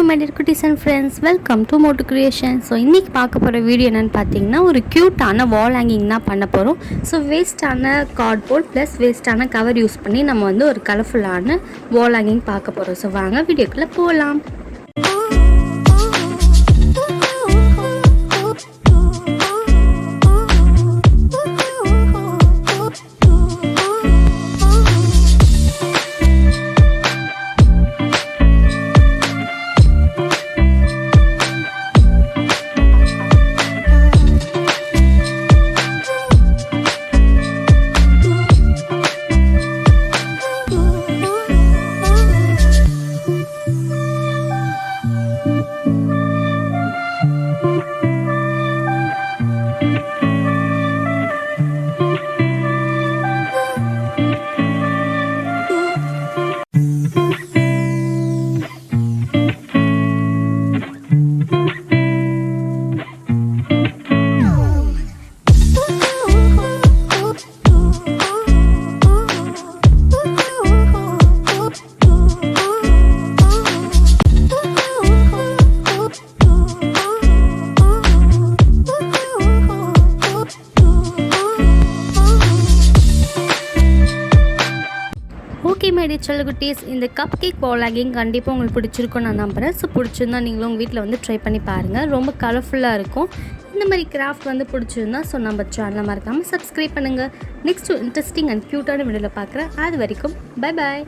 my dear cuties and friends, welcome to motucreations. So இன்னைக்கு பார்க்க போற வீடியோ என்னன்னு பார்த்தீங்கன்னா ஒரு கியூட்டான வால் ஹேங்கிங் தான் பண்ண போறோம். ஸோ வேஸ்டான கார்ட்போர்ட் ப்ளஸ் வேஸ்டான கவர் யூஸ் பண்ணி நம்ம வந்து ஒரு கலர்ஃபுல்லான வால் ஹேங்கிங் பார்க்க போறோம். ஸோ வாங்க வீடியோக்குள்ள போகலாம். ஓகே மை டியர் செல்லகுட்டீஸ், இந்த கப் கேக் வால் ஹேங்கிங் கண்டிப்பாக உங்களுக்கு பிடிச்சிருக்கும் நான் நம்புகிறேன். ஸோ பிடிச்சிருந்தா நீங்களும் உங்கள் வீட்டில் வந்து ட்ரை பண்ணி பாருங்கள். ரொம்ப கலர்ஃபுல்லாக இருக்கும். இந்த மாதிரி கிராஃப்ட் வந்து பிடிச்சிருந்தா ஸோ நம்ம சேனலை மறக்காமல் சப்ஸ்கிரைப் பண்ணுங்கள். நெக்ஸ்ட்டு இன்ட்ரெஸ்டிங் அண்ட் க்யூட்டான வீடியோவில் பார்க்குறேன். அது வரைக்கும் பை பாய்.